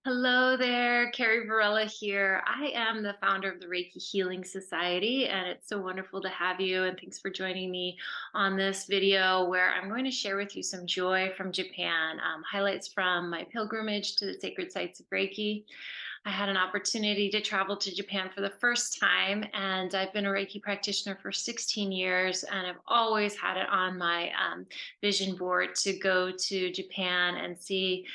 Hello there, Carrie Varela here. I am the founder of the Reiki Healing Society, and it's so wonderful to have you. And thanks for joining me on this video where I'm going to share with you some joy from Japan, highlights from my pilgrimage to the Sacred Sites of Reiki. I had an opportunity to travel to Japan for the first time, and I've been a Reiki practitioner for 16 years, and I've always had it on my vision board to go to Japan and see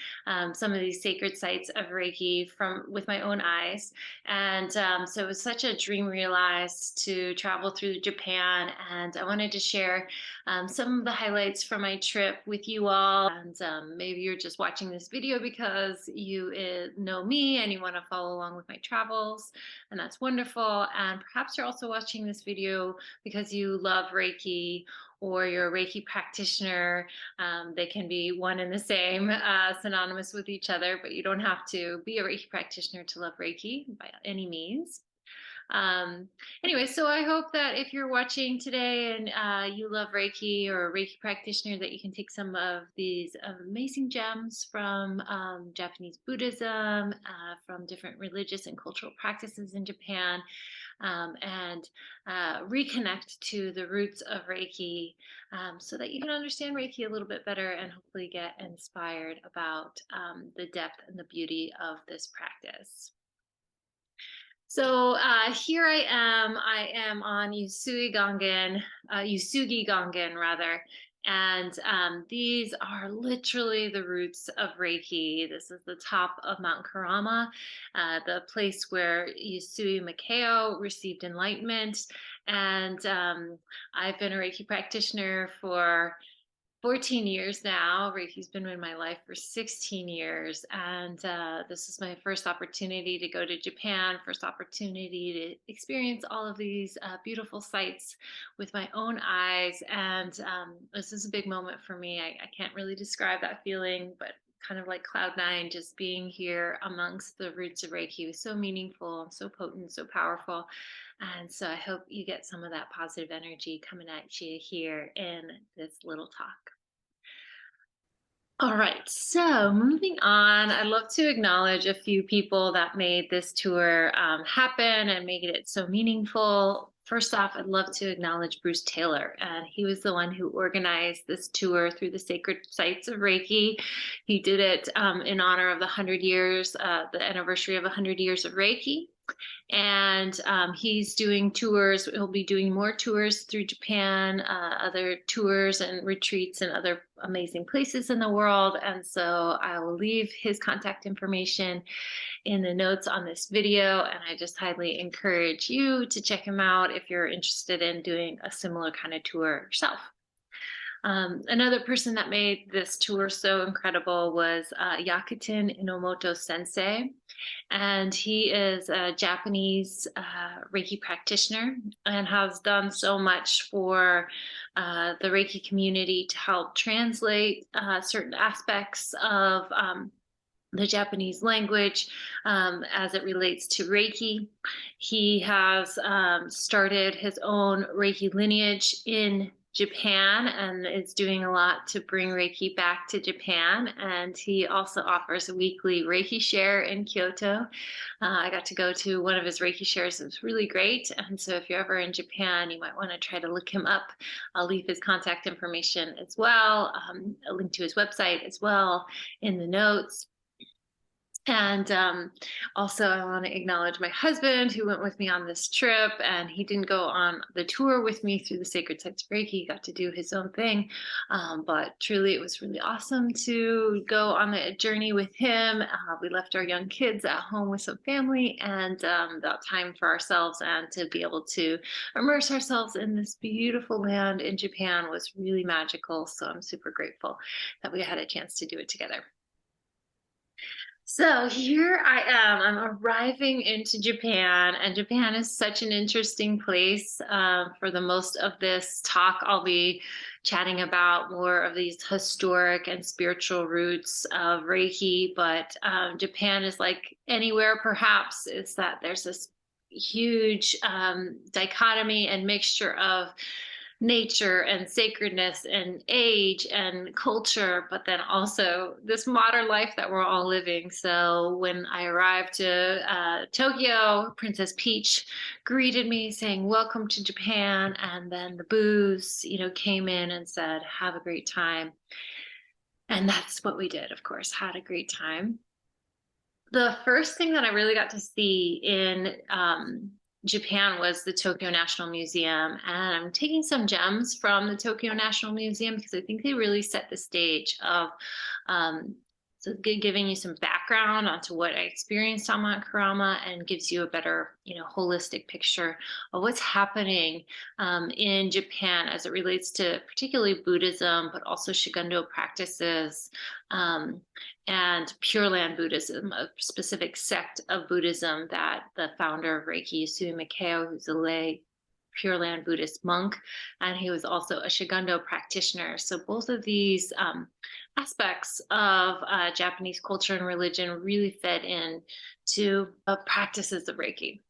some of these sacred sites of Reiki from with my own eyes. And so it was such a dream realized to travel through Japan. And I wanted to share some of the highlights from my trip with you all. And maybe you're just watching this video because you know me and you want to follow along with my travels. And that's wonderful. And perhaps you're also watching this video because you love Reiki or you're a Reiki practitioner. They can be one and the same, synonymous with each other, but you don't have to be a Reiki practitioner to love Reiki by any means. Um, anyway, so I hope that if you're watching today and you love Reiki or a Reiki practitioner, that you can take some of these amazing gems from Japanese Buddhism, from different religious and cultural practices in Japan, and reconnect to the roots of Reiki, so that you can understand Reiki a little bit better and hopefully get inspired about the depth and the beauty of this practice. So here I am. I am on Usui Gangen, Usugi Gangen rather, and these are literally the roots of Reiki. This is the top of Mount Kurama, the place where Usui Makeo received enlightenment. And I've been a Reiki practitioner for 14 years now. Reiki's been in my life for 16 years. And this is my first opportunity to go to Japan, first opportunity to experience all of these beautiful sites with my own eyes. And this is a big moment for me. I can't really describe that feeling, but kind of like cloud nine, just being here amongst the roots of Reiki was so meaningful and so potent, so powerful. And so I hope you get some of that positive energy coming at you here in this little talk. All right, so moving on, I'd love to acknowledge a few people that made this tour happen and made it so meaningful. First off, I'd love to acknowledge Bruce Taylor, and he was the one who organized this tour through the Sacred Sites of Reiki. He did it in honor of the 100 years, the anniversary of 100 years of Reiki. And he's doing tours. He'll be doing more tours through Japan, other tours and retreats and other amazing places in the world. And so I will leave his contact information in the notes on this video. And I just highly encourage you to check him out if you're interested in doing a similar kind of tour yourself. Another person that made this tour so incredible was Yakutin Inomoto Sensei. And he is a Japanese Reiki practitioner and has done so much for the Reiki community to help translate certain aspects of the Japanese language as it relates to Reiki. He has started his own Reiki lineage in Japan and is doing a lot to bring Reiki back to Japan. And he also offers a weekly Reiki share in Kyoto. I got to go to one of his Reiki shares. It was really great. And so if you're ever in Japan, you might want to try to look him up. I'll leave his contact information as well, a link to his website as well in the notes. And also, I want to acknowledge my husband who went with me on this trip, and he didn't go on the tour with me through the Sacred Sites of Reiki. He got to do his own thing. But truly, it was really awesome to go on the journey with him. We left our young kids at home with some family and that time for ourselves, and to be able to immerse ourselves in this beautiful land in Japan was really magical. So I'm super grateful that we had a chance to do it together. So here I am. I'm arriving into Japan, and Japan is such an interesting place. For the most of this talk, I'll be chatting about more of these historic and spiritual roots of Reiki, but Japan is like anywhere perhaps, is that there's this huge dichotomy and mixture of nature and sacredness and age and culture, but then also this modern life that we're all living. So when I arrived to Tokyo, Princess Peach greeted me saying, "Welcome to Japan." And then the booze, came in and said, "Have a great time." And that's what we did, of course, had a great time. The first thing that I really got to see in Japan was the Tokyo National Museum. And I'm taking some gems from the Tokyo National Museum because I think they really set the stage of so giving you some background onto what I experienced on Mount Kurama and gives you a better, holistic picture of what's happening in Japan as it relates to particularly Buddhism, but also Shugundo practices, and Pure Land Buddhism, a specific sect of Buddhism that the founder of Reiki, Usui, who's a lay Pure Land Buddhist monk, and he was also a Shugundo practitioner. So both of these aspects of Japanese culture and religion really fed in to practices of Reiki.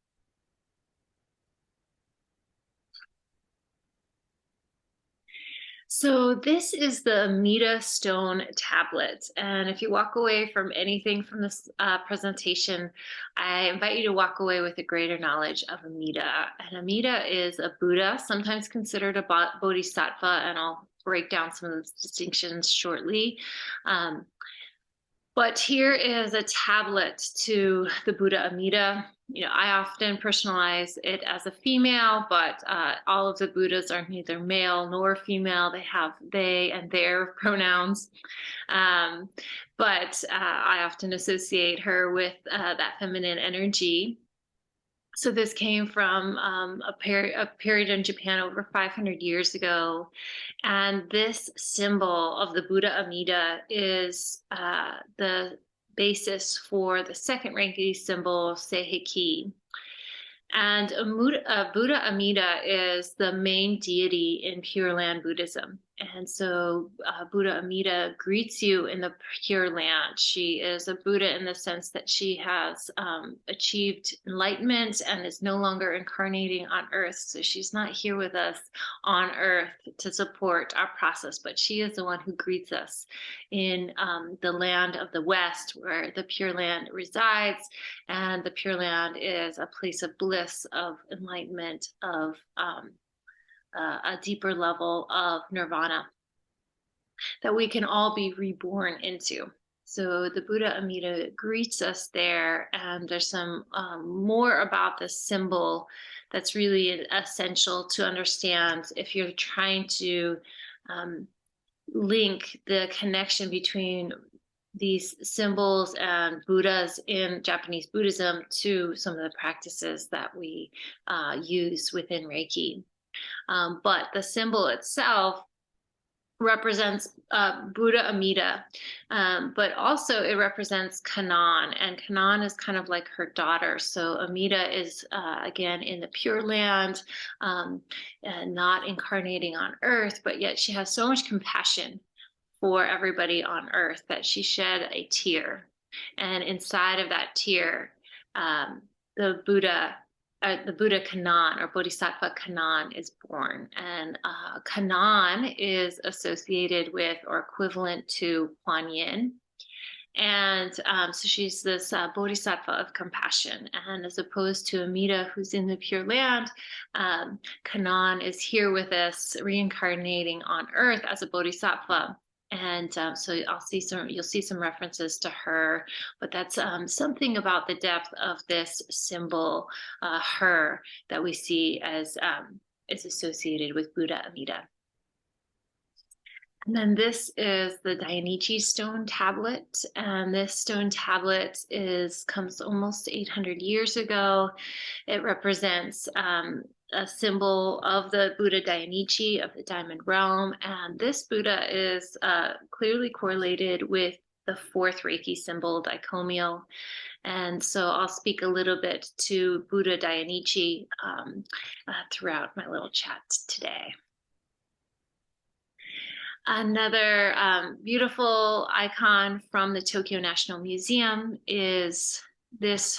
So this is the Amida stone tablet. And if you walk away from anything from this presentation, I invite you to walk away with a greater knowledge of Amida. And Amida is a Buddha, sometimes considered a bodhisattva, and I'll break down some of those distinctions shortly. But here is a tablet to the Buddha Amida. I often personalize it as a female, but all of the Buddhas are neither male nor female. They have they and their pronouns. But I often associate her with that feminine energy. So this came from a period in Japan over 500 years ago. And this symbol of the Buddha Amida is the basis for the second Reiki symbol, Seiheki. And Buddha Amida is the main deity in Pure Land Buddhism. And so Buddha Amida greets you in the Pure Land. She is a Buddha in the sense that she has achieved enlightenment and is no longer incarnating on Earth. So she's not here with us on Earth to support our process, but she is the one who greets us in the land of the West, where the Pure Land resides. And the Pure Land is a place of bliss, of enlightenment, of a deeper level of nirvana that we can all be reborn into. So the Buddha Amida greets us there, and there's some more about this symbol that's really essential to understand if you're trying to link the connection between these symbols and Buddhas in Japanese Buddhism to some of the practices that we use within Reiki. But the symbol itself represents Buddha Amida, but also it represents Kannon, and Kannon is kind of like her daughter. So Amida is again in the Pure Land, and not incarnating on Earth, but yet she has so much compassion for everybody on Earth that she shed a tear, and inside of that tear, the Buddha Kannon, or Bodhisattva Kannon, is born. And Kannon is associated with or equivalent to Kuan Yin. And so she's this Bodhisattva of compassion. And as opposed to Amida, who's in the Pure Land, Kannon is here with us, reincarnating on Earth as a Bodhisattva. And so you'll see some references to her, but that's something about the depth of this symbol, her, that we see as is associated with Buddha Amida. And then this is the Dainichi stone tablet, and this stone tablet comes almost 800 years ago. It represents a symbol of the Buddha Dainichi of the Diamond Realm, and this Buddha is clearly correlated with the fourth Reiki symbol, Daikomyo. And so I'll speak a little bit to Buddha Dainichi throughout my little chat today. Another beautiful icon from the Tokyo National Museum is this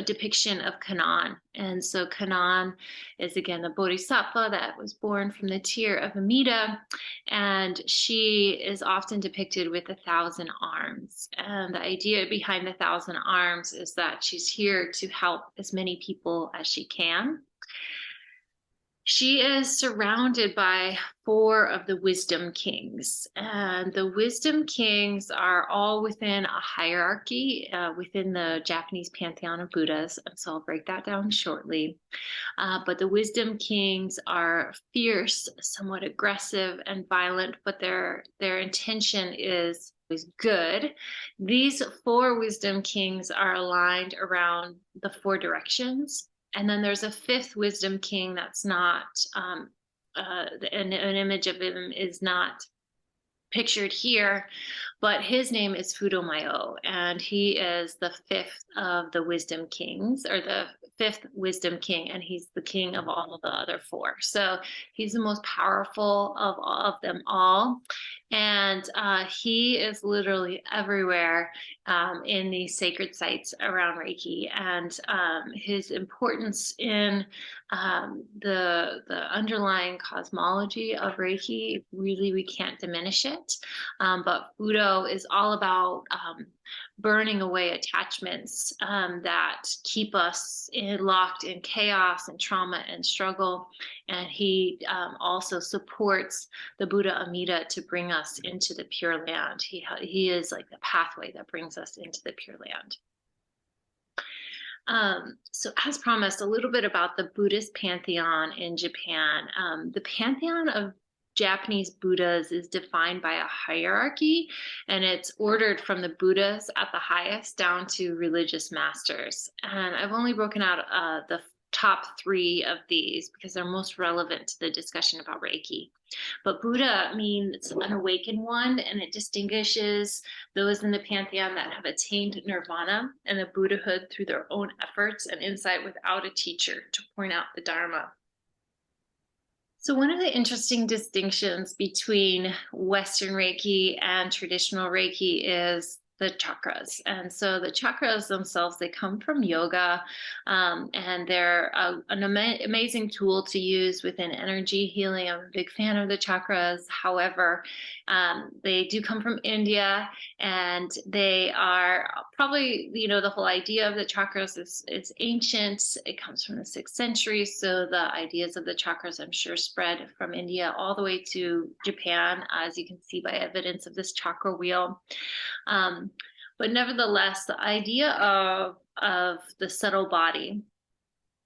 depiction of Kanan. And so Kanan is again the bodhisattva that was born from the tear of Amida, and she is often depicted with 1,000 arms. And the idea behind the 1,000 arms is that she's here to help as many people as she can. She is surrounded by 4 of the wisdom kings, and the wisdom kings are all within a hierarchy within the Japanese pantheon of Buddhas, and so I'll break that down shortly. But the wisdom kings are fierce, somewhat aggressive, and violent, but their intention is good. These 4 wisdom kings are aligned around the 4 directions. And then there's a 5th wisdom king that's not, an image of him is not pictured here, but his name is Fudomayo, and he is the 5th of the wisdom kings, or the 5th wisdom king, and he's the king of all of the other 4. So he's the most powerful of them all. And he is literally everywhere in these sacred sites around Reiki. And his importance in the underlying cosmology of Reiki, really, we can't diminish it. But Fudo is all about burning away attachments that keep us locked in chaos and trauma and struggle. And he also supports the Buddha Amida to bring us into the Pure Land. He is like the pathway that brings us into the Pure Land. So as promised, a little bit about the Buddhist pantheon in Japan. The pantheon of Japanese Buddhas is defined by a hierarchy, and it's ordered from the Buddhas at the highest down to religious masters. And I've only broken out the top 3 of these because they're most relevant to the discussion about Reiki. But Buddha means an awakened one, and it distinguishes those in the pantheon that have attained nirvana and the Buddhahood through their own efforts and insight without a teacher to point out the Dharma. So one of the interesting distinctions between Western Reiki and traditional Reiki is the chakras. And so the chakras themselves, they come from yoga, and they're an amazing tool to use within energy healing. I'm a big fan of the chakras. However, they do come from India, and they are probably, the whole idea of the chakras is ancient. It comes from the 6th century. So the ideas of the chakras, I'm sure, spread from India all the way to Japan, as you can see by evidence of this chakra wheel. But nevertheless, the idea of the subtle body,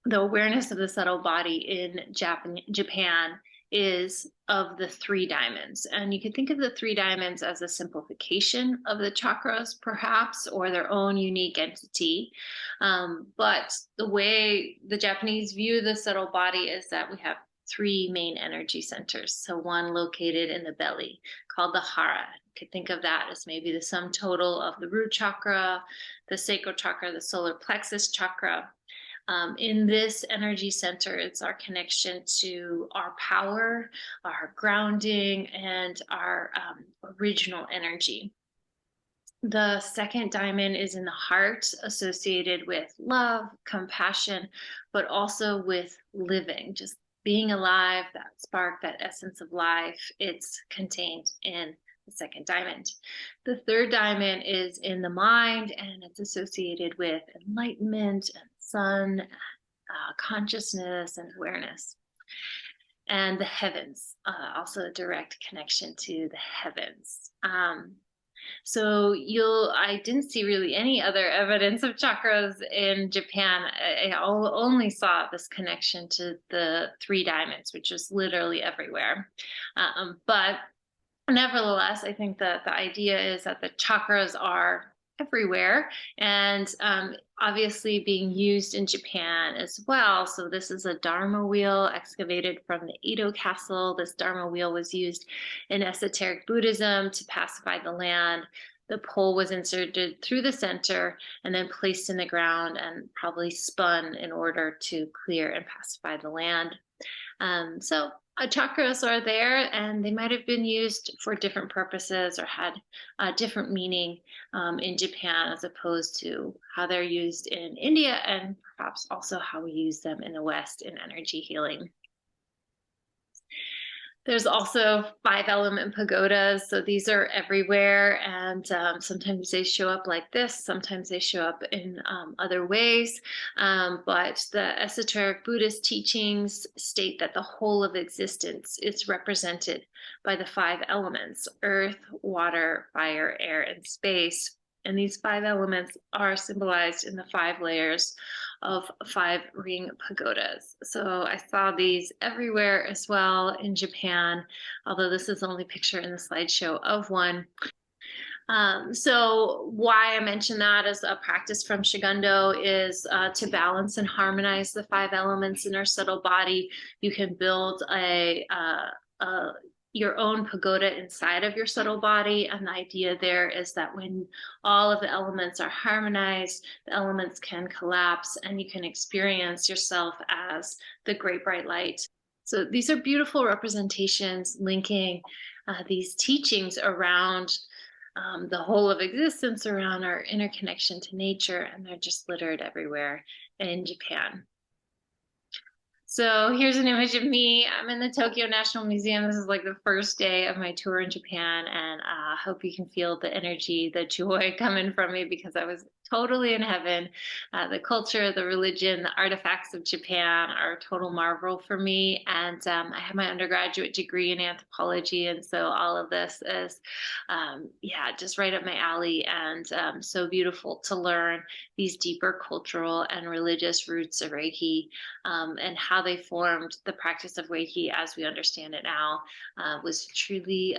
the awareness of the subtle body in Japan is of the 3 diamonds. And you can think of the 3 diamonds as a simplification of the chakras, perhaps, or their own unique entity. But the way the Japanese view the subtle body is that we have 3 main energy centers. So one located in the belly called the hara. You could think of that as maybe the sum total of the root chakra, the sacral chakra, the solar plexus chakra. In this energy center, it's our connection to our power, our grounding, and our original energy. The 2nd diamond is in the heart, associated with love, compassion, but also with living, just being alive, that spark, that essence of life. It's contained in the 2nd diamond. The 3rd diamond is in the mind, and it's associated with enlightenment and sun, consciousness, and awareness. And the heavens, also a direct connection to the heavens. So I didn't see really any other evidence of chakras in Japan. I only saw this connection to the 3 diamonds, which is literally everywhere. But nevertheless, I think that the idea is that the chakras are everywhere, and obviously being used in Japan as well. So this is a Dharma wheel excavated from the Edo Castle. This Dharma wheel was used in esoteric Buddhism to pacify the land. The pole was inserted through the center and then placed in the ground and probably spun in order to clear and pacify the land. So chakras are there, and they might have been used for different purposes or had a different meaning in Japan as opposed to how they're used in India, and perhaps also how we use them in the West in energy healing. There's also 5-element pagodas. So these are everywhere. And sometimes they show up like this. Sometimes they show up in other ways. But the esoteric Buddhist teachings state that the whole of existence is represented by the 5 elements: earth, water, fire, air, and space. And these 5 elements are symbolized in the 5 layers of 5 ring pagodas. So I saw these everywhere as well in Japan, although this is the only picture in the slideshow of one. So why I mention that as a practice from Shigundo is to balance and harmonize the 5 elements in our subtle body. You can build your own pagoda inside of your subtle body. And the idea there is that when all of the elements are harmonized, the elements can collapse and you can experience yourself as the great bright light. So these are beautiful representations linking these teachings around the whole of existence, around our interconnection to nature, and they're just littered everywhere in Japan. So here's an image of me. I'm in the Tokyo National Museum. This is like the first day of my tour in Japan, and I hope you can feel the energy, the joy coming from me, because I was totally in heaven. The culture, the religion, the artifacts of Japan are a total marvel for me. And I have my undergraduate degree in anthropology, and so all of this is, just right up my alley, and so beautiful to learn these deeper cultural and religious roots of Reiki, and how they formed the practice of Reiki as we understand it now. Was truly,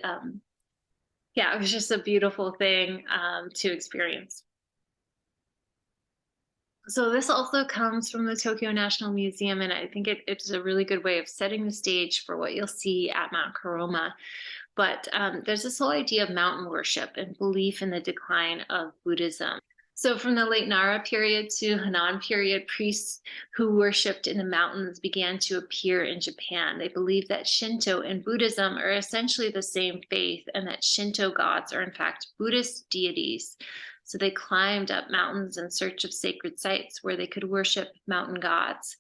it was just a beautiful thing to experience. So this also comes from the Tokyo National Museum, and I think it's a really good way of setting the stage for what you'll see at Mount Kurama. But there's this whole idea of mountain worship and belief in the decline of Buddhism. So from the late Nara period to Henan period, priests who worshipped in the mountains began to appear in Japan. They believed that Shinto and Buddhism are essentially the same faith, and that Shinto gods are in fact Buddhist deities. So they climbed up mountains in search of sacred sites where they could worship mountain gods.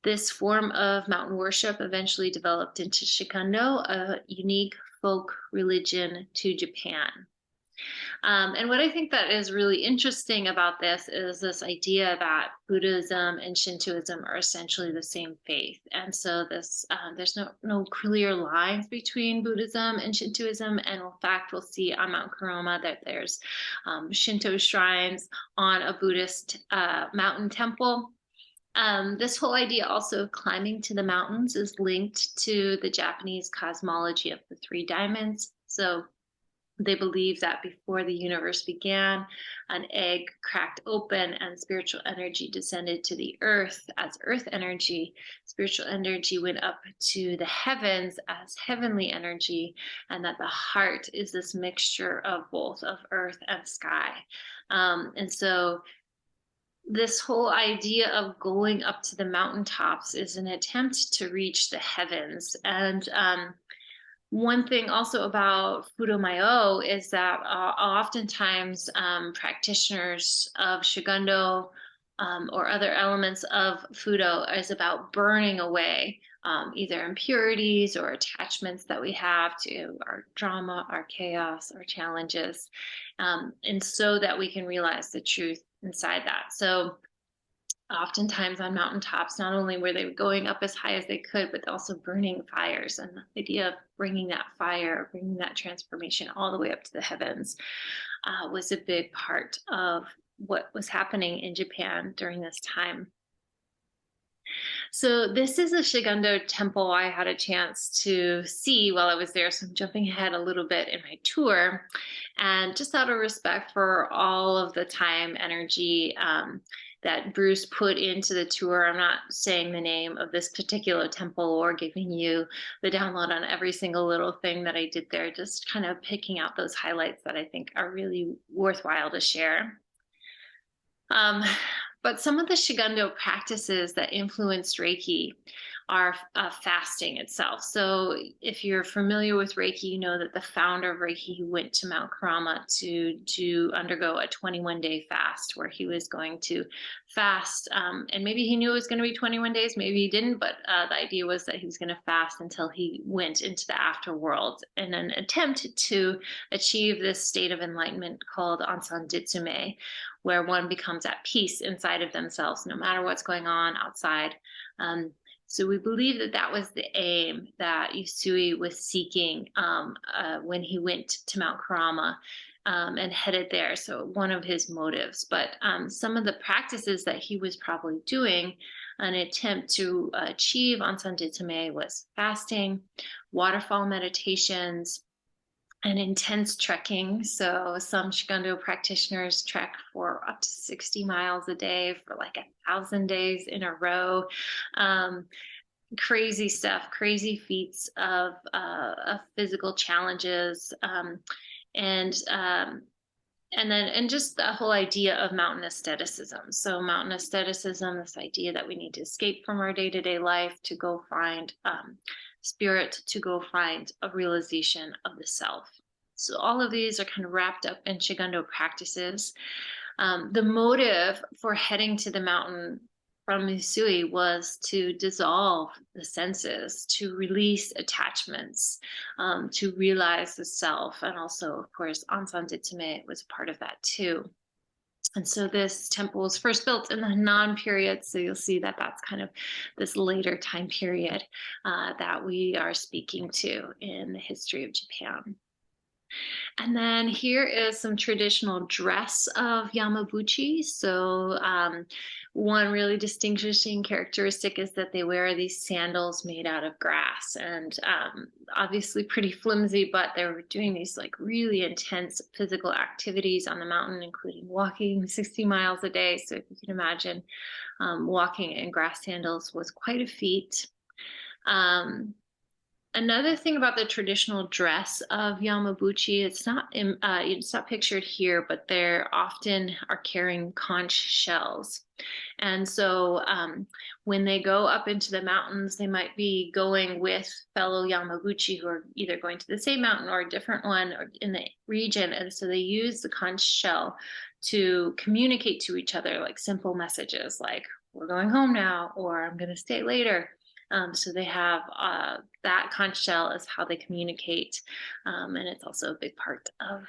This form of mountain worship eventually developed into Shikundo, a unique folk religion to Japan. And what I think that is really interesting about this is this idea that Buddhism and Shintoism are essentially the same faith. And so this there's no clear lines between Buddhism and Shintoism. And in fact, we'll see on Mount Kurama that there's Shinto shrines on a Buddhist mountain temple. This whole idea also of climbing to the mountains is linked to the Japanese cosmology of the 3 diamonds. So they believe that before the universe began, an egg cracked open and spiritual energy descended to the earth as earth energy. Spiritual energy went up to the heavens as heavenly energy, and that the heart is this mixture of both, of earth and sky. And so this whole idea of going up to the mountaintops is an attempt to reach the heavens. And one thing also about Fudo-Myo is that oftentimes practitioners of Shigundo or other elements of Fudo is about burning away either impurities or attachments that we have to our drama, our chaos, our challenges, and so that we can realize the truth inside that. So oftentimes on mountaintops, not only were they going up as high as they could, but also burning fires. And the idea of bringing that fire, bringing that transformation all the way up to the heavens was a big part of what was happening in Japan during this time. So this is a Shigundo temple I had a chance to see while I was there. So I'm jumping ahead a little bit in my tour. And just out of respect for all of the time, energy, that Bruce put into the tour, I'm not saying the name of this particular temple or giving you the download on every single little thing that I did there, just kind of picking out those highlights that I think are really worthwhile to share. But some of the Shigundo practices that influenced Reiki are fasting itself. So if you're familiar with Reiki, you know that the founder of Reiki went to Mount Kurama to undergo a 21-day fast, where he was going to fast. And maybe he knew it was going to be 21 days, maybe he didn't, but the idea was that he was going to fast until he went into the afterworld in an attempt to achieve this state of enlightenment called Ansan Ditsume, where one becomes at peace inside of themselves, no matter what's going on outside. So we believe that that was the aim that Usui was seeking when he went to Mount Kurama and headed there. So one of his motives. But some of the practices that he was probably doing an attempt to achieve Ansan Ditsume was fasting, waterfall meditations, and intense trekking. So some Shikondo practitioners trek for up to 60 miles a day for like 1,000 days in a row. Crazy stuff, crazy feats of physical challenges, and just the whole idea of mountain aestheticism. So mountain aestheticism, this idea that we need to escape from our day-to-day life to go find spirit, to go find a realization of the self. So all of these are kind of wrapped up in Shikondo practices. The motive for heading to the mountain from Usui was to dissolve the senses, to release attachments, to realize the self. And also, of course, Ansan Ditsume was part of that too. And so this temple was first built in the Han period. So you'll see that that's kind of this later time period that we are speaking to in the history of Japan. And then here is some traditional dress of Yamabuchi. So one really distinguishing characteristic is that they wear these sandals made out of grass, and obviously pretty flimsy, but they were doing these like really intense physical activities on the mountain, including walking 60 miles a day. So if you can imagine, walking in grass sandals was quite a feat. Another thing about the traditional dress of Yamabuchi, it's not pictured here, but they often are carrying conch shells. And so when they go up into the mountains, they might be going with fellow Yamabuchi who are either going to the same mountain or a different one or in the region. And so they use the conch shell to communicate to each other, like simple messages like, we're going home now, or I'm going to stay later. So they have that conch shell is how they communicate. And it's also a big part of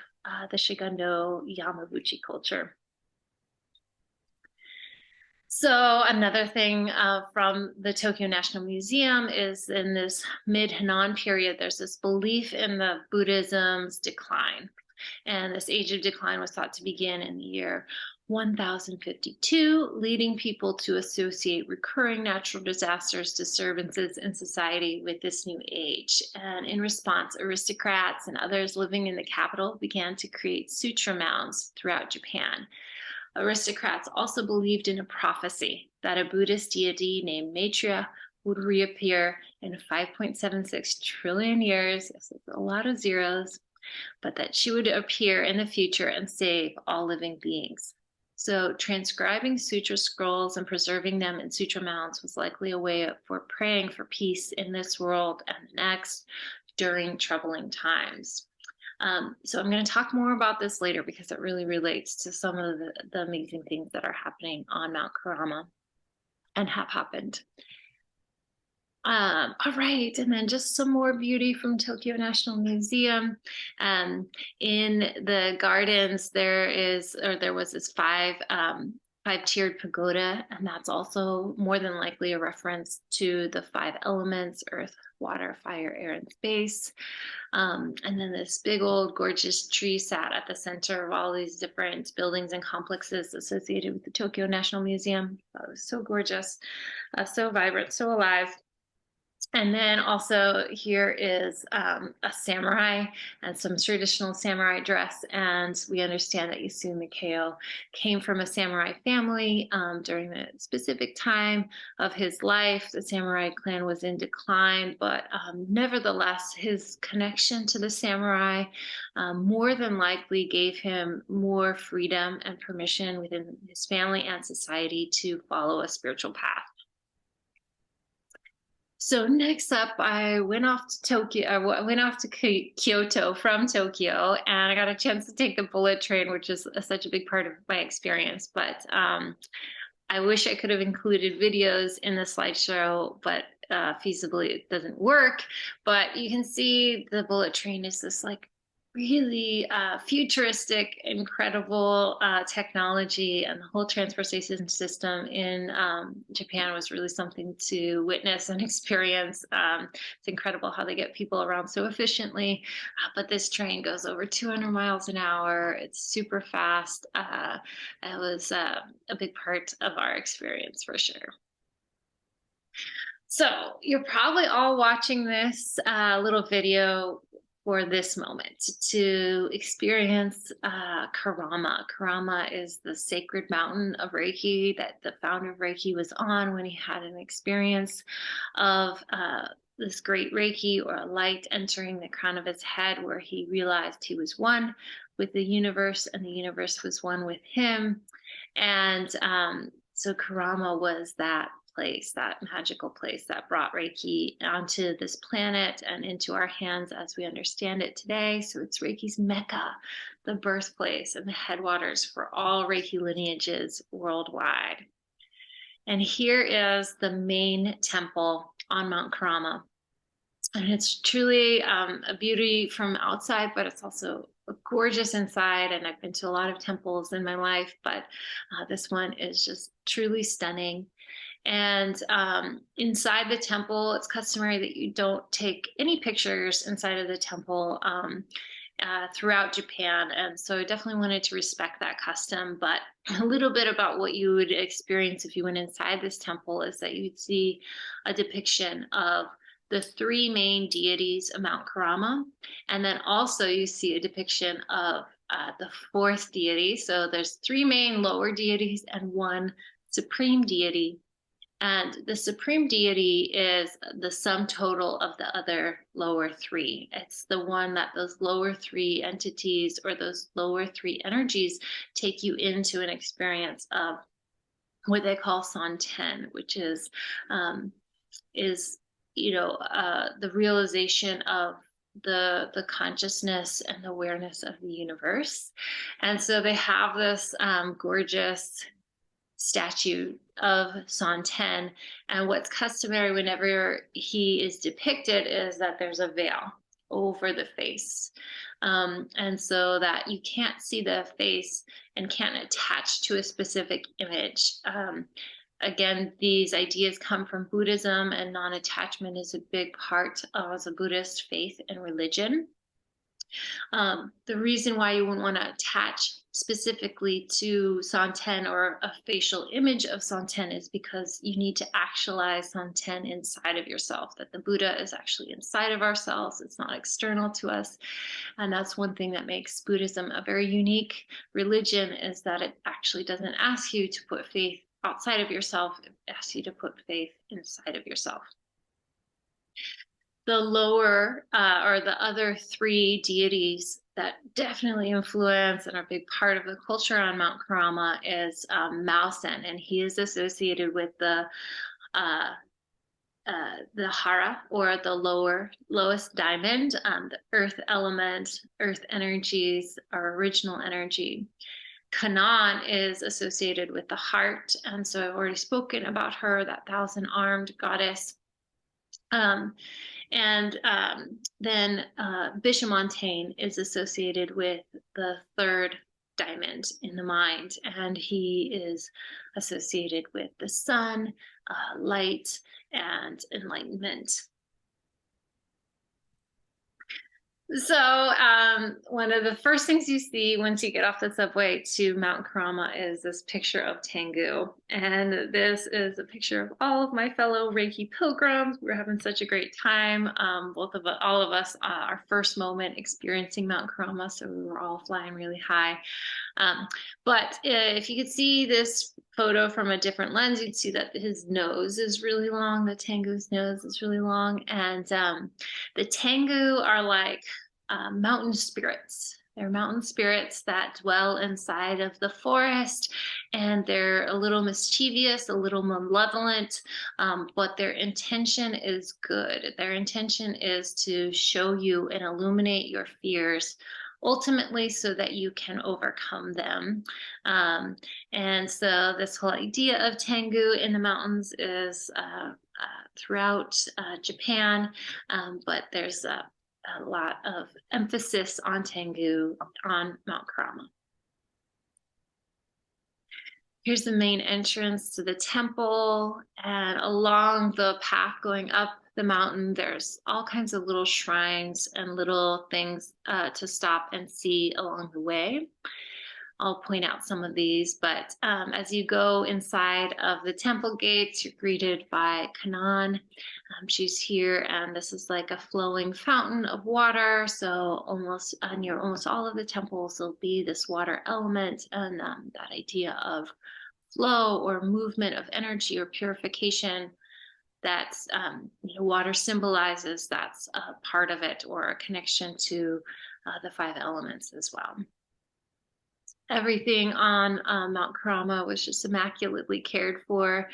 the Shikondo Yamabuchi culture. So another thing from the Tokyo National Museum is in this mid-Han period, there's this belief in the Buddhism's decline. And this age of decline was thought to begin in the year 1052, leading people to associate recurring natural disasters, disturbances in society with this new age. And in response, aristocrats and others living in the capital began to create sutra mounds throughout Japan. Aristocrats also believed in a prophecy that a Buddhist deity named Maitreya would reappear in 5.76 trillion years. This is a lot of zeros, but that she would appear in the future and save all living beings. So transcribing sutra scrolls and preserving them in sutra mounds was likely a way for praying for peace in this world and the next during troubling times. So I'm going to talk more about this later because it really relates to some of the amazing things that are happening on Mount Kurama and have happened. All right, and then just some more beauty from Tokyo National Museum. In the gardens, there was this five-tiered pagoda, and that's also more than likely a reference to the five elements: earth, water, fire, air, and space. And then this big old gorgeous tree sat at the center of all these different buildings and complexes associated with the Tokyo National Museum. It was so gorgeous, so vibrant, so alive. And then also here is a samurai and some traditional samurai dress. And we understand that Usui Mikao came from a samurai family during the specific time of his life. The samurai clan was in decline, but nevertheless, his connection to the samurai more than likely gave him more freedom and permission within his family and society to follow a spiritual path. So next up, I went off to Tokyo. I went off to Kyoto from Tokyo, and I got a chance to take the bullet train, which is such a big part of my experience. But I wish I could have included videos in the slideshow, but feasibly it doesn't work. But you can see the bullet train is this like really futuristic, incredible technology, and the whole transportation system in Japan was really something to witness and experience. It's incredible how they get people around so efficiently, but this train goes over 200 miles an hour. It's super fast. It was a big part of our experience for sure. So you're probably all watching this little video for this moment to experience Kurama. Kurama is the sacred mountain of Reiki that the founder of Reiki was on when he had an experience of this great Reiki or a light entering the crown of his head, where he realized he was one with the universe and the universe was one with him. And so Kurama was that place, that magical place that brought Reiki onto this planet and into our hands as we understand it today. So it's Reiki's Mecca, the birthplace and the headwaters for all Reiki lineages worldwide. And here is the main temple on Mount Kurama. And it's truly a beauty from outside, but it's also gorgeous inside. And I've been to a lot of temples in my life, but this one is just truly stunning. And inside the temple, it's customary that you don't take any pictures inside of the temple throughout Japan. And so I definitely wanted to respect that custom. But a little bit about what you would experience if you went inside this temple is that you'd see a depiction of the three main deities of Mount Kurama. And then also you see a depiction of the fourth deity. So there's three main lower deities and one supreme deity. And the supreme deity is the sum total of the other lower three. It's the one that those lower three entities or those lower three energies take you into an experience of what they call Santen, which is the realization of the consciousness and the awareness of the universe. And so they have this gorgeous statue of Santen, and what's customary whenever he is depicted is that there's a veil over the face, and so that you can't see the face and can't attach to a specific image. Again, these ideas come from Buddhism, and non-attachment is a big part of the Buddhist faith and religion. The reason why you wouldn't want to attach specifically to Santen or a facial image of Santen is because you need to actualize Santen inside of yourself, that the Buddha is actually inside of ourselves. It's not external to us. And that's one thing that makes Buddhism a very unique religion, is that it actually doesn't ask you to put faith outside of yourself. It asks you to put faith inside of yourself. The lower or the other three deities that definitely influence and are a big part of the culture on Mount Kurama is Maosen, and he is associated with the Hara, or the lowest diamond, the earth element, earth energies, our original energy. Kanan is associated with the heart, and so I've already spoken about her, that thousand-armed goddess. Then Bishamontaine is associated with the third diamond in the mind, and he is associated with the sun, light, and enlightenment. So one of the first things you see once you get off the subway to Mount Kurama is this picture of Tengu. And this is a picture of all of my fellow Reiki pilgrims. We're having such a great time. All of us, our first moment experiencing Mount Kurama, so we were all flying really high. But if you could see this photo from a different lens, you'd see that his nose is really long. The Tengu's nose is really long. And the Tengu are like mountain spirits. They're mountain spirits that dwell inside of the forest, and they're a little mischievous, a little malevolent, but their intention is good. Their intention is to show you and illuminate your fears, ultimately so that you can overcome them. And so this whole idea of Tengu in the mountains is throughout Japan, but there's a lot of emphasis on Tengu on Mount Kurama. Here's the main entrance to the temple, and along the path going up the mountain, there's all kinds of little shrines and little things to stop and see along the way. I'll point out some of these, but as you go inside of the temple gates, you're greeted by Kanan. She's here, and this is like a flowing fountain of water. So almost near almost all of the temples, there'll be this water element, and that idea of flow or movement of energy or purification that's water symbolizes. That's a part of it, or a connection to the 5 elements as well. Everything on Mount Kurama was just immaculately cared for,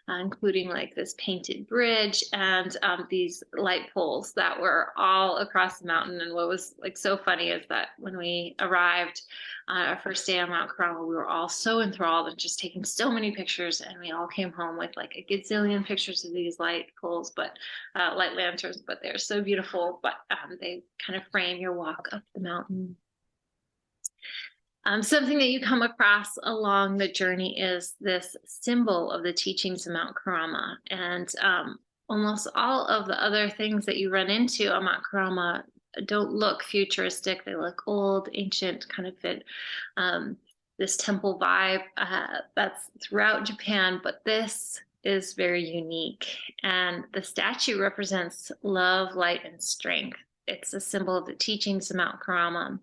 including like this painted bridge and these light poles that were all across the mountain. And what was like so funny is that when we arrived our first day on Mount Kurama, we were all so enthralled and just taking so many pictures, and we all came home with like a gazillion pictures of these light poles, but light lanterns, but they're so beautiful. But they kind of frame your walk up the mountain. Something that you come across along the journey is this symbol of the teachings of Mount Kurama. And almost all of the other things that you run into on Mount Kurama don't look futuristic. They look old, ancient, kind of fit this temple vibe that's throughout Japan. But this is very unique. And the statue represents love, light, and strength. It's a symbol of the teachings of Mount Kurama.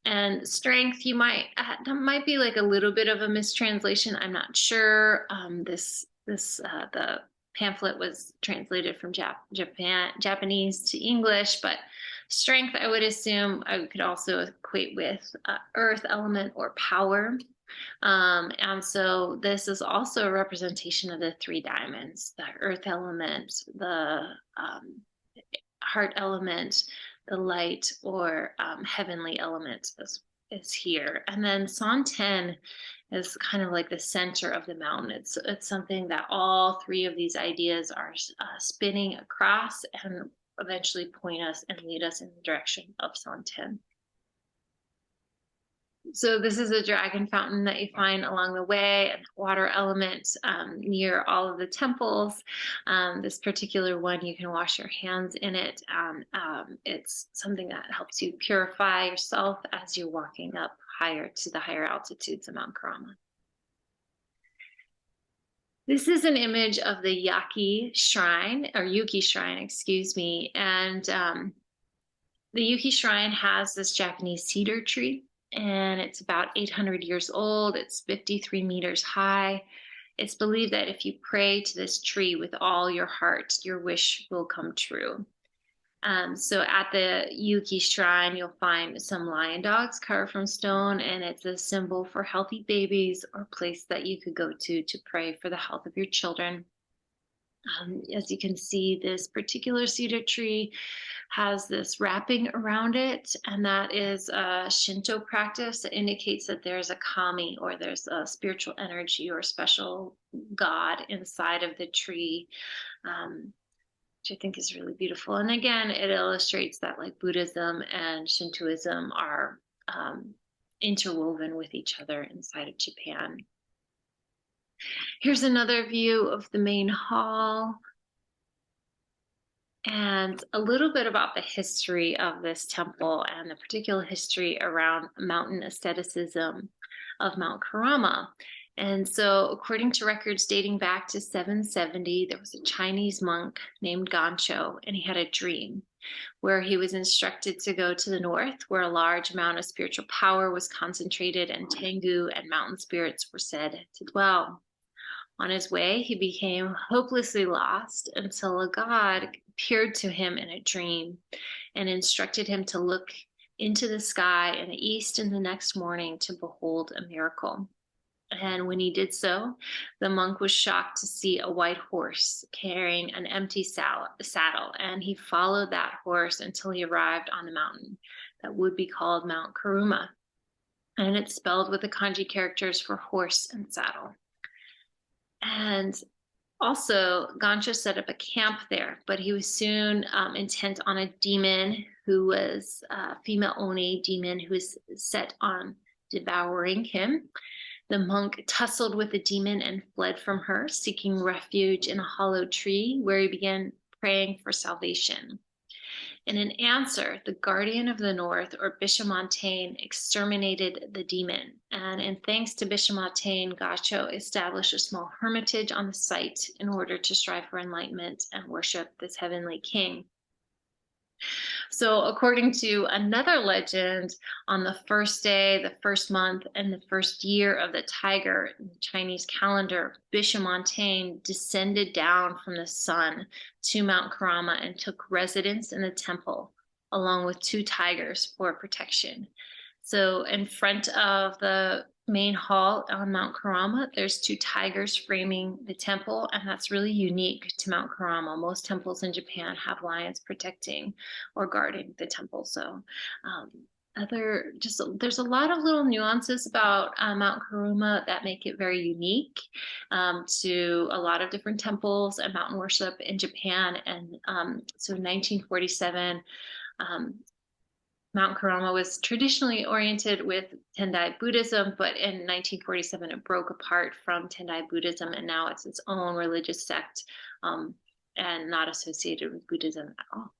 And strength, that might be like a little bit of a mistranslation. I'm not sure. The pamphlet was translated from Japanese to English, but strength, I would assume I could also equate with earth element or power. And so this is also a representation of the 3 diamonds: the earth element, the heart element, the light or heavenly element is here. And then Santen is kind of like the center of the mountain. It's something that all 3 of these ideas are spinning across and eventually point us and lead us in the direction of Santen. So this is a dragon fountain that you find along the way, and water element near all of the temples. This particular one, you can wash your hands in it. It's something that helps you purify yourself as you're walking up higher to the higher altitudes of Mount Kurama. This is an image of the Yuki shrine, excuse me. And the Yuki shrine has this Japanese cedar tree, and it's about 800 years old. It's 53 meters high. It's believed that if you pray to this tree with all your heart, your wish will come true. So at the Yuki shrine, you'll find some lion dogs carved from stone, and it's a symbol for healthy babies, or a place that you could go to pray for the health of your children. As you can see, this particular cedar tree has this wrapping around it, and that is a Shinto practice that indicates that there's a kami, or there's a spiritual energy or special god inside of the tree, which I think is really beautiful. And again, it illustrates that like Buddhism and Shintoism are interwoven with each other inside of Japan. Here's another view of the main hall, and a little bit about the history of this temple and the particular history around mountain asceticism of Mount Kurama. And so according to records dating back to 770, there was a Chinese monk named Gancho, and he had a dream where he was instructed to go to the north, where a large amount of spiritual power was concentrated, and Tengu and mountain spirits were said to dwell. On his way, he became hopelessly lost until a god appeared to him in a dream and instructed him to look into the sky in the east in the next morning to behold a miracle. And when he did so, the monk was shocked to see a white horse carrying an empty saddle, and he followed that horse until he arrived on the mountain that would be called Mount Kurama. And it's spelled with the kanji characters for horse and saddle. And also, Gancho set up a camp there, but he was soon intent on a demon who was a female Oni demon who was set on devouring him. The monk tussled with the demon and fled from her, seeking refuge in a hollow tree where he began praying for salvation. In an answer, the guardian of the north, or Bishamontaine, exterminated the demon. And in thanks to Bishamontaine, Gacho established a small hermitage on the site in order to strive for enlightenment and worship this heavenly king. So according to another legend, on the first day, the first month, and the first year of the tiger in the Chinese calendar, Bishamontaine descended down from the sun to Mount Kurama and took residence in the temple, along with 2 tigers for protection. So in front of the main hall on Mount Kurama, there's 2 tigers framing the temple, and that's really unique to Mount Kurama. Most temples in Japan have lions protecting or guarding the temple. So there's a lot of little nuances about Mount Kurama that make it very unique to a lot of different temples and mountain worship in Japan. And so in 1947, Mount Kurama was traditionally oriented with Tendai Buddhism, but in 1947 it broke apart from Tendai Buddhism, and now it's its own religious sect and not associated with Buddhism at all.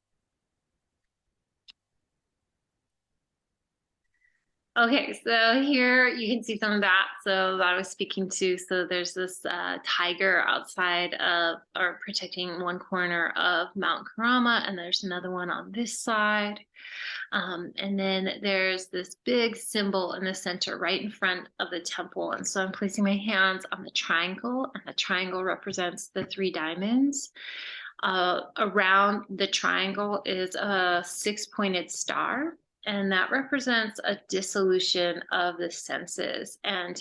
Okay, so here you can see some of that. So that I was speaking to. So there's this tiger outside of, or protecting one corner of Mount Kurama, and there's another one on this side. And then there's this big symbol in the center right in front of the temple. And so I'm placing my hands on the triangle, and the triangle represents the 3 diamonds. Around the triangle is a 6-pointed star, and that represents a dissolution of the senses. And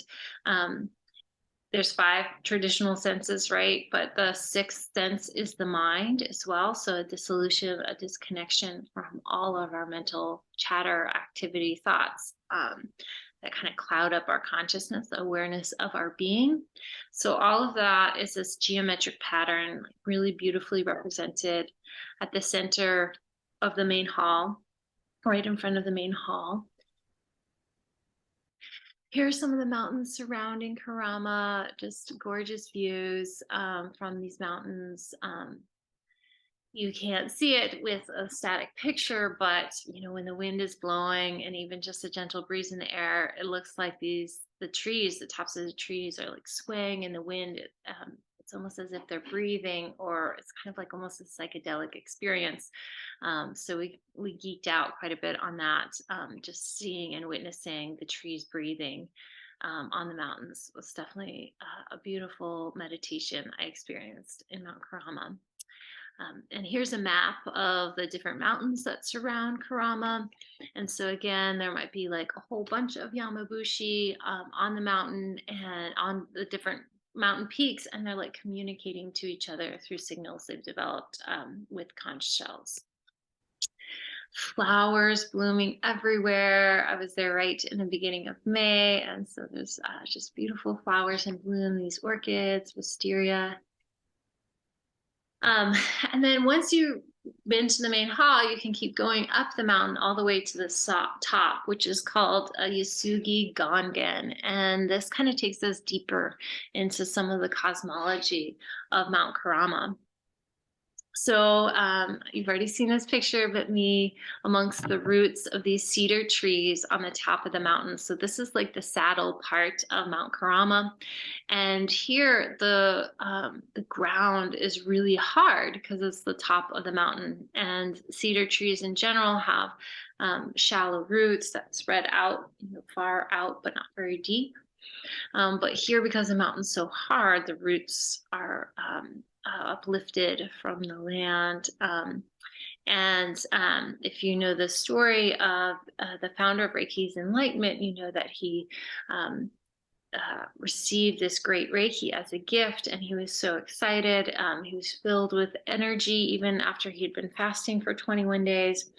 there's 5 traditional senses, right? But the 6th sense is the mind as well. So a dissolution, a disconnection from all of our mental chatter, activity, thoughts that kind of cloud up our consciousness, awareness of our being. So all of that is this geometric pattern, really beautifully represented at the center of the main hall, right in front of the main hall. Here are some of the mountains surrounding Kurama, just gorgeous views from these mountains. You can't see it with a static picture, but you know, when the wind is blowing and even just a gentle breeze in the air, it looks like the trees, the tops of the trees are like swaying in the wind. It's almost as if they're breathing, or it's kind of like almost a psychedelic experience. So we geeked out quite a bit on that. Just seeing and witnessing the trees breathing on the mountains was definitely a beautiful meditation I experienced in Mount Kurama. And here's a map of the different mountains that surround Kurama. And so again, there might be like a whole bunch of Yamabushi on the mountain and on the different mountain peaks, and they're like communicating to each other through signals they've developed with conch shells. Flowers blooming everywhere. I was there right in the beginning of May, and so there's just beautiful flowers in bloom, these orchids, wisteria. And then once you've been to the main hall, you can keep going up the mountain all the way to the top, which is called a Yasugi Gangen. And this kind of takes us deeper into some of the cosmology of Mount Kurama. So you've already seen this picture, but me amongst the roots of these cedar trees on the top of the mountain. So this is like the saddle part of Mount Kurama. And here the ground is really hard because it's the top of the mountain. And cedar trees in general have shallow roots that spread out, far out, but not very deep. But here, because the mountain's so hard, the roots are uplifted from the land, And if you know the story of the founder of Reiki's enlightenment, you know that he received this great Reiki as a gift, and he was so excited. He was filled with energy even after he'd been fasting for 21 days.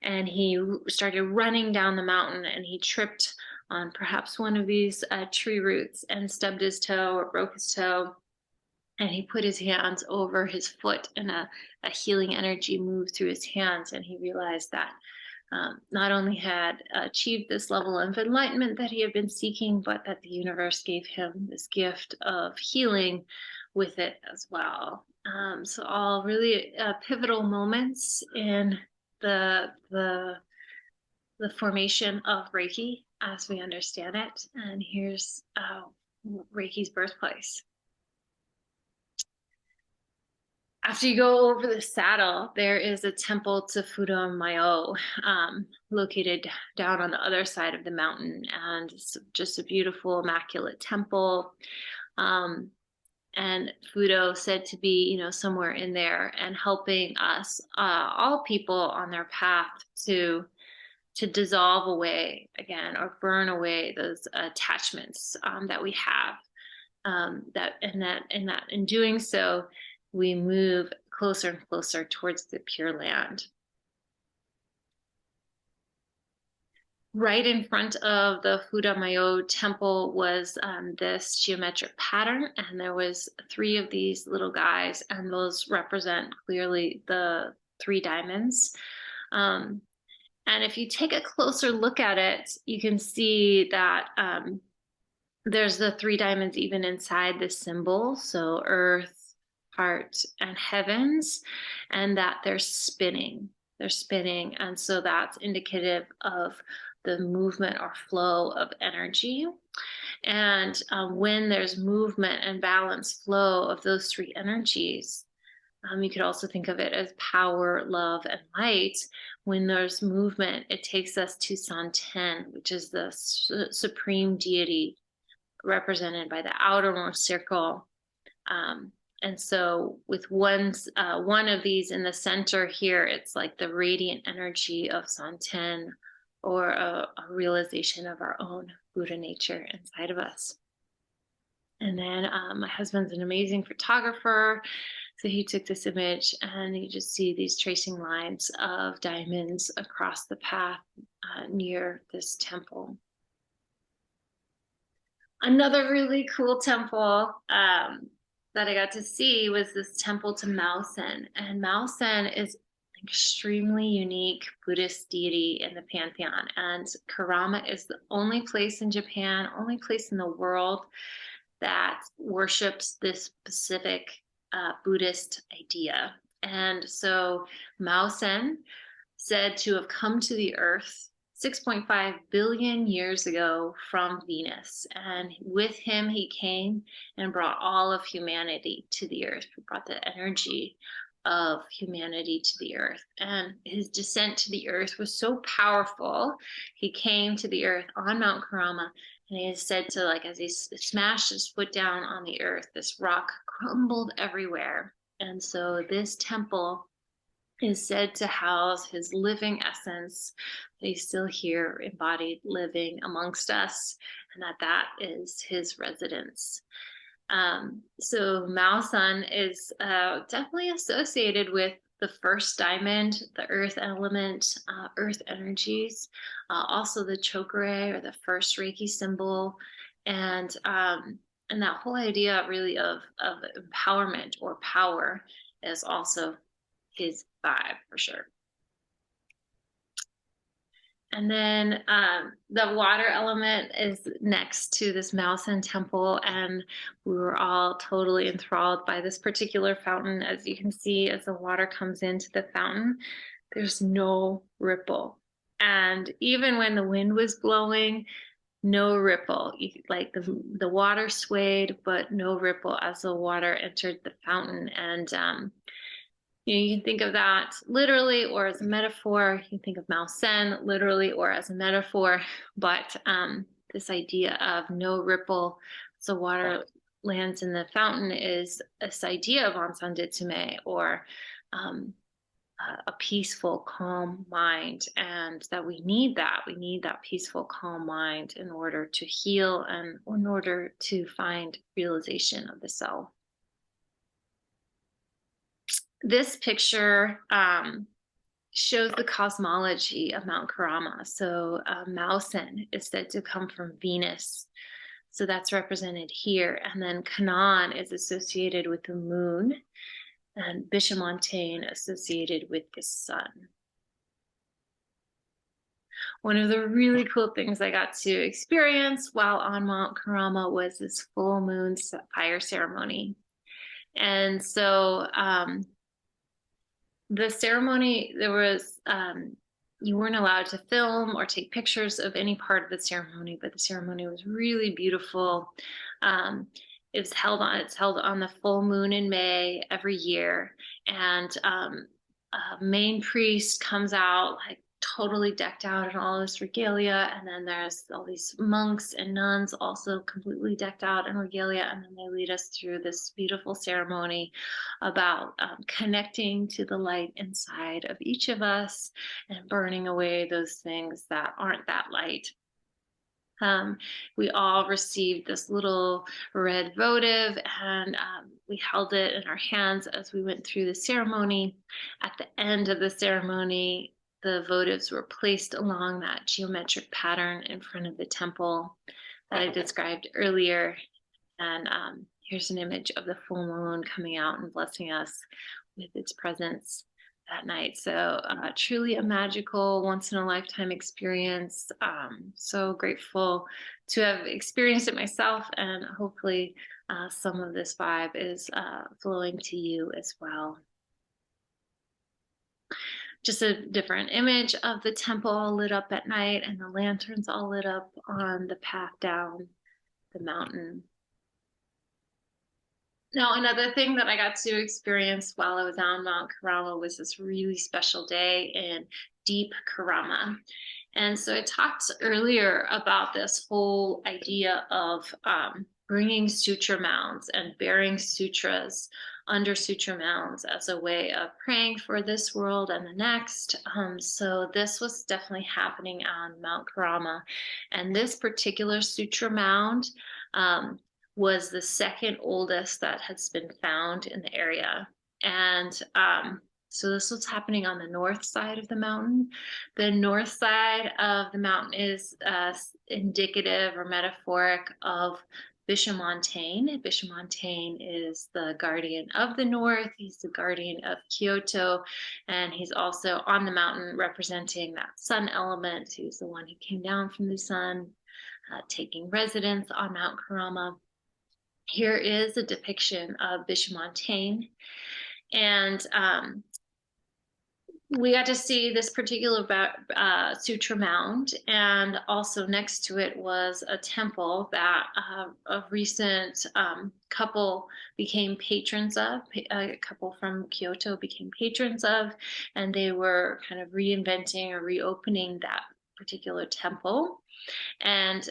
And he started running down the mountain, and he tripped on perhaps one of these tree roots and stubbed his toe or broke his toe. And he put his hands over his foot, and a healing energy moved through his hands. And he realized that not only had achieved this level of enlightenment that he had been seeking, but that the universe gave him this gift of healing with it as well. So all really pivotal moments in the formation of Reiki as we understand it. And here's Reiki's birthplace. After you go over the saddle, there is a temple to Fudo Mayo, located down on the other side of the mountain, and it's just a beautiful, immaculate temple. And Fudo said to be, somewhere in there and helping us, all people on their path to dissolve away again or burn away those attachments that we have. In doing so, we move closer and closer towards the Pure Land. Right in front of the Fudamayo temple was this geometric pattern, and there was 3 of these little guys, and those represent clearly the 3 diamonds. And if you take a closer look at it, you can see that there's the 3 diamonds even inside the symbol. So earth, heart, and heavens, and that they're spinning. And so that's indicative of the movement or flow of energy. And when there's movement and balanced flow of those 3 energies, you could also think of it as power, love, and light. When there's movement, it takes us to Santen, which is the supreme deity represented by the outermost circle. And so with one of these in the center here, it's like the radiant energy of Santen, or a realization of our own Buddha nature inside of us. And then my husband's an amazing photographer. So he took this image, and you just see these tracing lines of diamonds across the path near this temple. Another really cool temple that I got to see was this temple to Maosen. And Maosen is an extremely unique Buddhist deity in the Pantheon. And Kurama is the only place in Japan, only place in the world that worships this specific Buddhist idea. And so Maosen, said to have come to the earth 6.5 billion years ago from Venus. And with him, he came and brought all of humanity to the earth. He brought the energy of humanity to the earth. And his descent to the earth was so powerful. He came to the earth on Mount Kurama, and he is said to, as he smashed his foot down on the earth, this rock crumbled everywhere. And so this temple is said to house his living essence. He's still here, embodied, living amongst us, and that is his residence. So Maosen is definitely associated with the first diamond, the earth element, earth energies, also the chokure, or the first Reiki symbol, and that whole idea really of empowerment or power is also his vibe for sure. And then the water element is next to this Maosen temple, and we were all totally enthralled by this particular fountain. As you can see, as the water comes into the fountain, there's no ripple. And even when the wind was blowing, no ripple. Like the water swayed, but no ripple as the water entered the fountain. And you can think of that literally or as a metaphor. You can think of Maosen literally or as a metaphor, but this idea of no ripple, so water lands in the fountain, is this idea of Onsan Ditsume, or a peaceful, calm mind, and that we need that. We need that peaceful, calm mind in order to heal and in order to find realization of the self. This picture shows the cosmology of Mount Kurama. So Maosen is said to come from Venus. So that's represented here. And then Canaan is associated with the moon, and Bishamontaine associated with the sun. One of the really cool things I got to experience while on Mount Kurama was this full moon fire ceremony. And so the ceremony, there was, you weren't allowed to film or take pictures of any part of the ceremony, but the ceremony was really beautiful. It's held on the full moon in May every year, and a main priest comes out like totally decked out in all this regalia, and then there's all these monks and nuns also completely decked out in regalia, and then they lead us through this beautiful ceremony about connecting to the light inside of each of us and burning away those things that aren't that light. We all received this little red votive, and we held it in our hands as we went through the ceremony. At the end of the ceremony, the votives were placed along that geometric pattern in front of the temple that I described earlier. And here's an image of the full moon coming out and blessing us with its presence that night. So truly a magical, once-in-a-lifetime experience. So grateful to have experienced it myself, and hopefully some of this vibe is flowing to you as well. Just a different image of the temple all lit up at night, and the lanterns all lit up on the path down the mountain. Now, another thing that I got to experience while I was on Mount Kurama was this really special day in Deep Kurama. And so I talked earlier about this whole idea of bringing sutra mounds and bearing sutras under sutra mounds as a way of praying for this world and the next. So this was definitely happening on Mount Kurama. And this particular sutra mound was the second oldest that has been found in the area. And so this was happening on the north side of the mountain. The north side of the mountain is indicative or metaphoric of Bishamontaine. Bishamontaine is the guardian of the north. He's the guardian of Kyoto, and he's also on the mountain representing that sun element. He's the one who came down from the sun, taking residence on Mount Kurama. Here is a depiction of Bishamontaine, and we got to see this particular sutra mound, and also next to it was a temple that a recent couple became patrons of. A couple from Kyoto became patrons of, and they were kind of reinventing or reopening that particular temple. And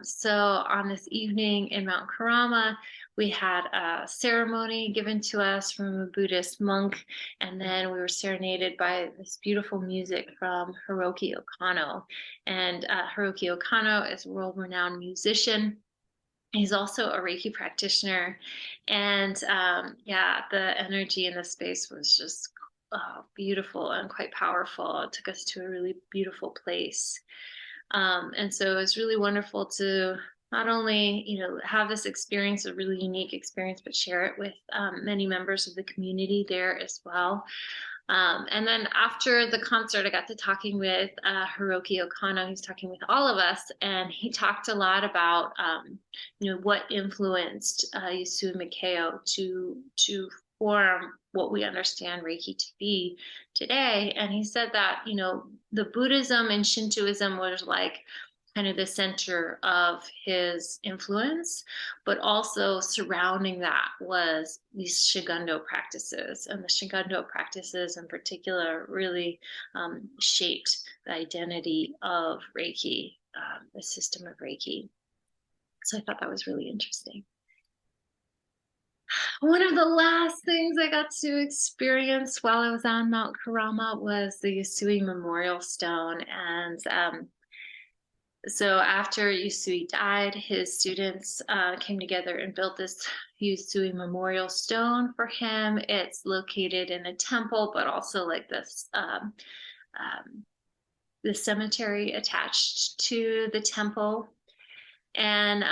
so on this evening in Mount Kurama, we had a ceremony given to us from a Buddhist monk, and then we were serenaded by this beautiful music from Hiroki Okano. And Hiroki Okano is a world-renowned musician. He's also a Reiki practitioner. And yeah, the energy in the space was just beautiful and quite powerful. It took us to a really beautiful place. And so it's really wonderful to not only, have this experience, a really unique experience, but share it with many members of the community there as well. And then after the concert, I got to talking with Hiroki Okano. He's talking with all of us, and he talked a lot about, what influenced Usui Mikao to form what we understand Reiki to be today. And he said that, the Buddhism and Shintoism was like kind of the center of his influence, but also surrounding that was these Shigundo practices. And the Shigundo practices in particular really shaped the identity of Reiki, the system of Reiki. So I thought that was really interesting. One of the last things I got to experience while I was on Mount Kurama was the Usui Memorial Stone. And so after Usui died, his students came together and built this Usui Memorial Stone for him. It's located in a temple, but also like this the cemetery attached to the temple. And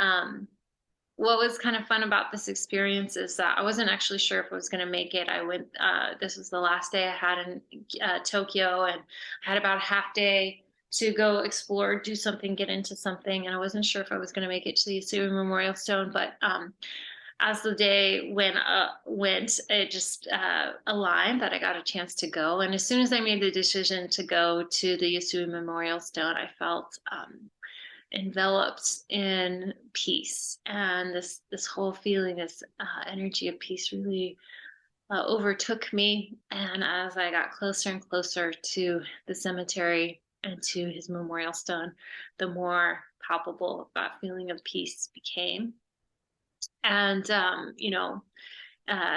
what was kind of fun about this experience is that I wasn't actually sure if I was going to make it. I went, this was the last day I had in Tokyo, and I had about a half day to go explore, do something, get into something. And I wasn't sure if I was going to make it to the Usui Memorial Stone, but as the day went, it just aligned that I got a chance to go. And as soon as I made the decision to go to the Usui Memorial Stone, I felt enveloped in peace, and this whole feeling, this energy of peace, really overtook me. And as I got closer and closer to the cemetery and to his memorial stone, the more palpable that feeling of peace became. And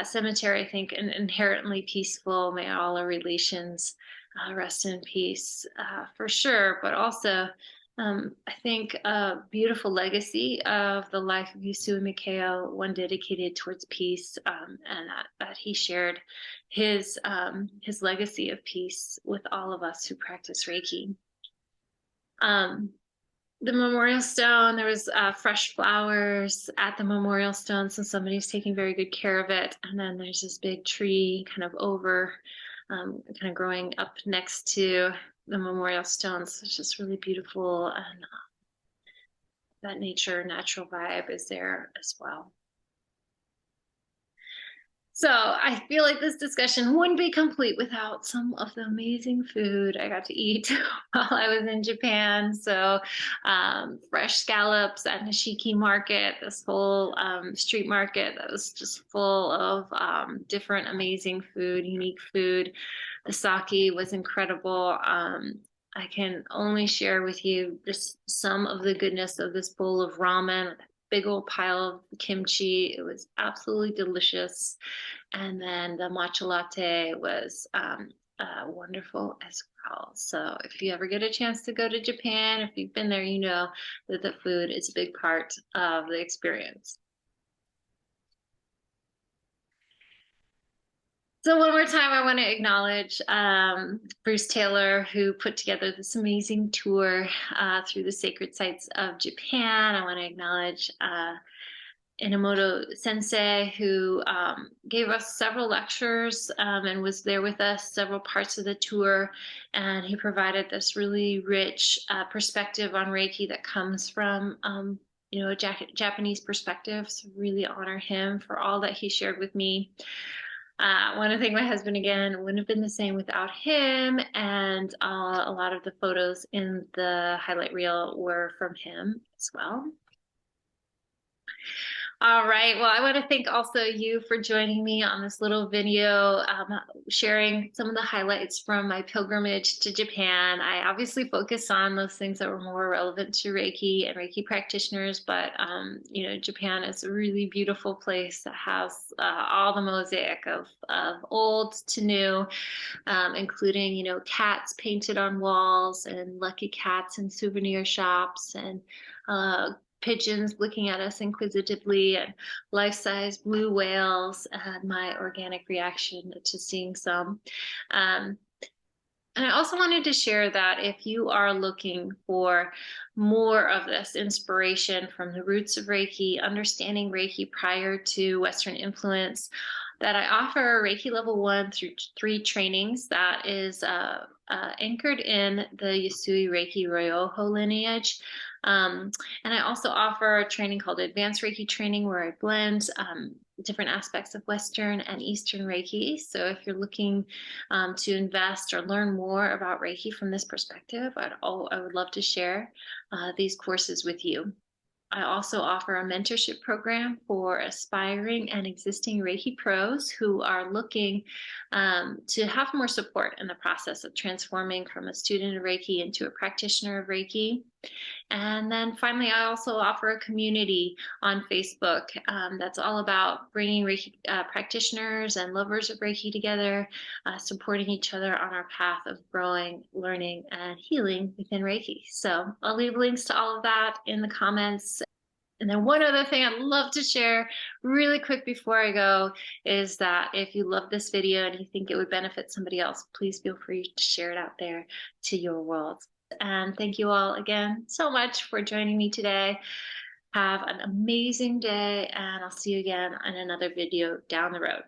cemetery, I think, inherently peaceful. May all our relations rest in peace, for sure. But also, I think a beautiful legacy of the life of Usui Mikao, one dedicated towards peace, and that he shared his legacy of peace with all of us who practice Reiki. The memorial stone, there was fresh flowers at the memorial stone, so somebody's taking very good care of it. And then there's this big tree kind of kind of growing up next to the memorial stones. So it's just really beautiful, and that natural vibe is there as well. So I feel like this discussion wouldn't be complete without some of the amazing food I got to eat while I was in Japan. So fresh scallops at Nishiki Market, this whole street market that was just full of different amazing food, unique food. The sake was incredible. I can only share with you just some of the goodness of this bowl of ramen, big old pile of kimchi. It was absolutely delicious. And then the matcha latte was wonderful as well. So if you ever get a chance to go to Japan, if you've been there, you know that the food is a big part of the experience. So one more time, I want to acknowledge Bruce Taylor, who put together this amazing tour through the Sacred Sites of Japan. I want to acknowledge Inamoto Sensei, who gave us several lectures and was there with us several parts of the tour. And he provided this really rich perspective on Reiki that comes from a Japanese perspective. So really honor him for all that he shared with me. I want to thank my husband again. Wouldn't have been the same without him. And a lot of the photos in the highlight reel were from him as well. All right. Well, I want to thank also you for joining me on this little video, sharing some of the highlights from my pilgrimage to Japan. I obviously focus on those things that were more relevant to Reiki and Reiki practitioners, but Japan is a really beautiful place that has all the mosaic of old to new, including cats painted on walls and lucky cats in souvenir shops, and pigeons looking at us inquisitively, and life-size blue whales, and my organic reaction to seeing some. And I also wanted to share that if you are looking for more of this inspiration from the roots of Reiki, understanding Reiki prior to Western influence, that I offer Reiki level 1 through 3 trainings that is anchored in the Usui Reiki Ryoho lineage. And I also offer a training called Advanced Reiki Training, where I blend different aspects of Western and Eastern Reiki. So if you're looking to invest or learn more about Reiki from this perspective, I would love to share these courses with you. I also offer a mentorship program for aspiring and existing Reiki pros who are looking to have more support in the process of transforming from a student of Reiki into a practitioner of Reiki. And then finally, I also offer a community on Facebook that's all about bringing Reiki practitioners and lovers of Reiki together, supporting each other on our path of growing, learning, and healing within Reiki. So I'll leave links to all of that in the comments. And then one other thing I'd love to share really quick before I go is that if you love this video and you think it would benefit somebody else, please feel free to share it out there to your world. And thank you all again so much for joining me today. Have an amazing day, and I'll see you again in another video down the road.